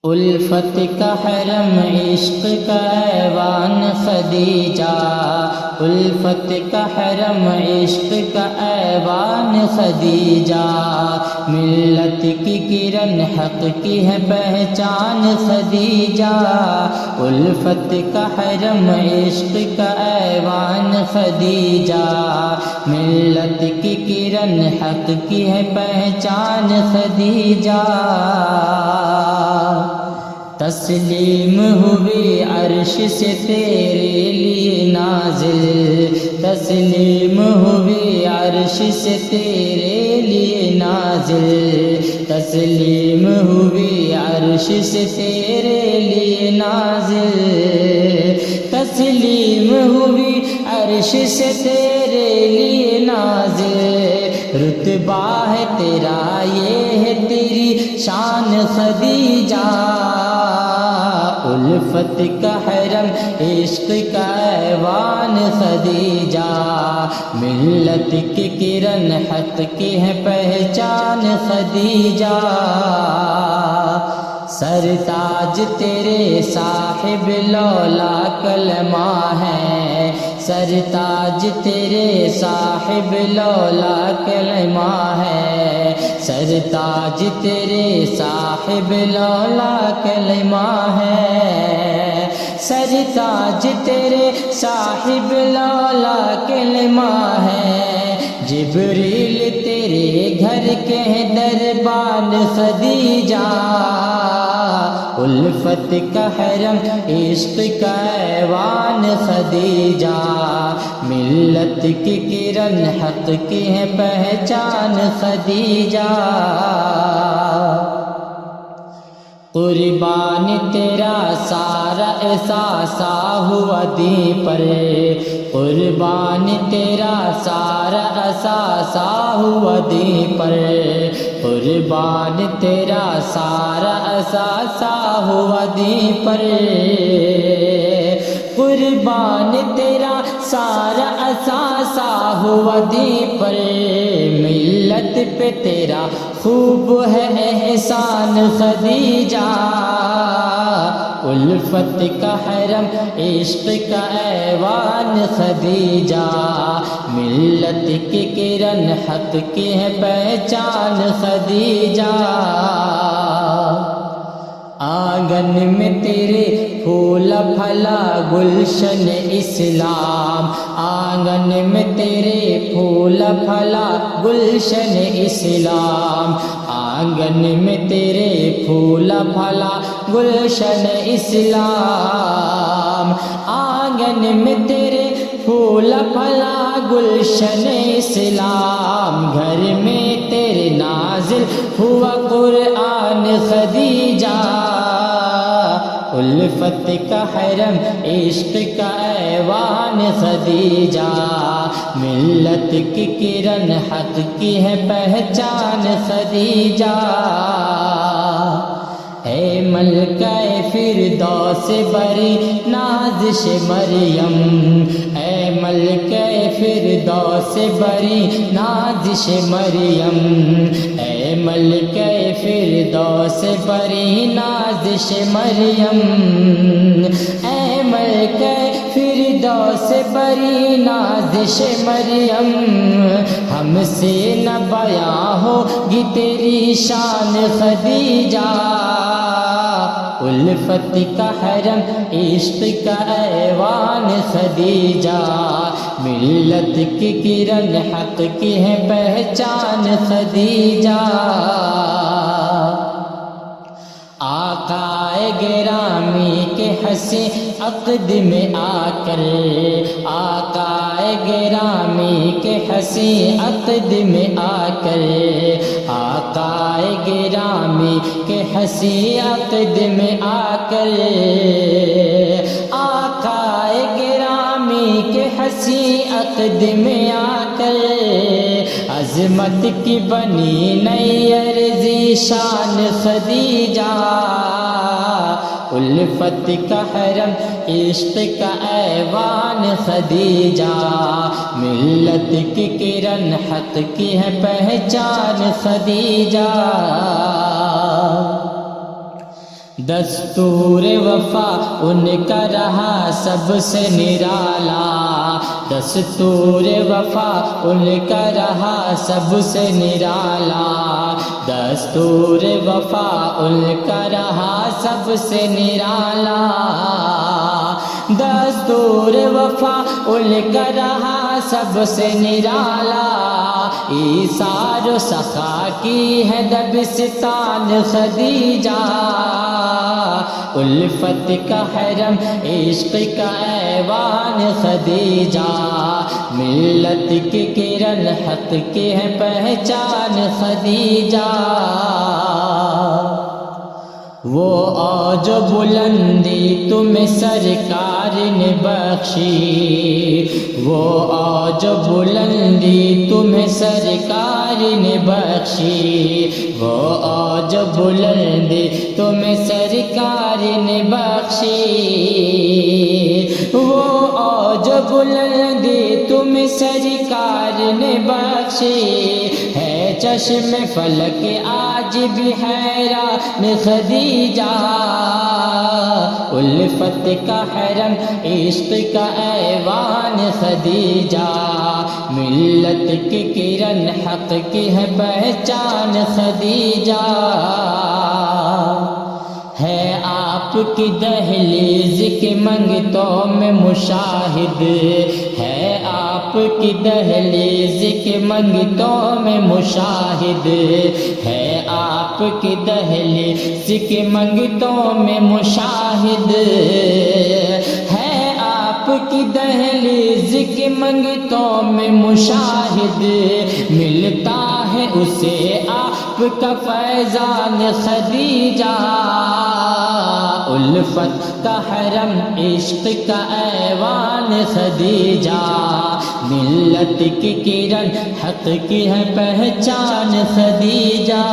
الفت کا حرم عشق کا ایوان خدیجہ، الفت کا حرم عشق کا ایوان خدیجہ، ملت کی کرن حق کی ہے پہچان خدیجہ، الفت کا حرم عشق کا ایوان خدیجہ، ملت کی کرن حق کی ہے پہچان خدیجہ، تسلیم ہوئی عرش سے تیرے لیے نازل، تسلیم ہوئی عرش سے تیرے لیے نازل، تسلیم ہوئی عرش سے تیرے لیے نازل، تسلیم ہوئی عرش سے تیرے لیے نازل، رتبہ ہے تیرا یہ ہے تیری شان خدیجہ، الفت کا حرم عشق کا ایوان خدیجہ، ملت کی کرن حق کی ہے پہچان خدیجہ، سرتاج تیرے صاحب لولا کلمہ ہے، سرتاج تیرے صاحب لولا کلمہ ہے، سرتاج تیرے صاحب لولا کلمہ ہے، سرتاج تیرے صاحب لولا کلمہ ہے، جبریل تیرے گھر کے دربان خدیجہ، الفت کا حرم عشق کا ایوان خدیجہ، ملت کی کرن حق کی ہے پہچان خدیجہ، قربان تیرا سارا احساسا ہوا دین پر، قربان تیرا سارا احساسا ہوا دین پر، قربان تیرا سارا احساسا ہوا دین پر، قربان تیرا سارا احساسا ہوا دین پر، ملت پہ تیرا خوب ہے احسان خدیجہ، الفت کا حرم عشق کا ایوان خدیجہ، ملت کی کرن حق کی ہے پہچان خدیجہ، آنگن میں تیرے پھول پھلا گلشن اسلام، آنگن میں تیرے پھول پھلا گلشن اسلام، آنگن میں تیرے پھول پھلا گلشن اسلام، آنگن میں تیرے پھول پھلا گلشن اسلام، گھر میں تیرے نازل ہوا قرآن خدیجہ، الفت کا حرم عشق کا ایوان خدیجہ، ملت کی کرن حق کی ہے پہچان خدیجہ، اے ملکہ فردوس بری نازش مریم، اے ملکہ فردوس بری نازش مریم، اے ملکہ فردوس بری نازش مریم، اے ملکہ فردوس بری نازش مریم، ہم سے نہ بیاں ہوگی تیری شان خدیجہ، الفت کا حرم عشق کا ایوان خدیجہ، ملت کی کرن حق کی ہے پہچان خدیجہ، آقا گرامی کے ہنسی عقد میں آ کر، آقا گرامی کے ہنسی عقد میں آ کر، آقا گرامی کے ہنسی عقد میں آ کر، آقا گرامی کے ہنسی عقد میں آ کر، عظمت کی بنی نئی عرضی شان خدیجہ، الفت کا حرم عشق کا ایوان خدیجہ، ملت کی کرن حق کی ہے پہچان خدیجہ، دستور وفا ان کا رہا سب سے نرالا، دستور وفا ان کا رہا سب سے نرالا، دستور وفا ان کا رہا سب سے نرالا، دستور وفا ان کا رہا سب سے نرالا، ایثار و سخا کی ہے دبستان خدیجہ، الفت کا حرم عشق کا ایوان خدیجہ، ملت کی کرن حق کی ہے پہچان خدیجہ، وہ اوج و بلندی تمہیں سرکار نے بخشی، وہ اوج و بلندی تمہیں سرکار نے بخشی، وہ اوج و بلندی تمہیں سرکار نے بخشی، وہ اوج و بلندی تمہیں سرکار نے بخشی، ہے چشم فلک آج بھی حیران خدیجہ، الفت کا حرم عشق کا ایوان خدیجہ، ملت کی کرن حق کی ہے پہچان خدیجہ، ہے آپ کی دہلیز کے منگتوں میں مشاہد، ہے آپ کی دہلیز کے منگتوں میں مشاہد، ہے آپ کی دہلیز کے منگتوں میں مشاہد، ہے آپ کی دہلیز کے منگتوں میں مشاہد، ملتا ہے اسے آپ کا فیضان خدیجہ، الفت کا حرم عشق کا ایوان خدیجہ، ملت کی کرن حق کی ہے پہچان خدیجہ۔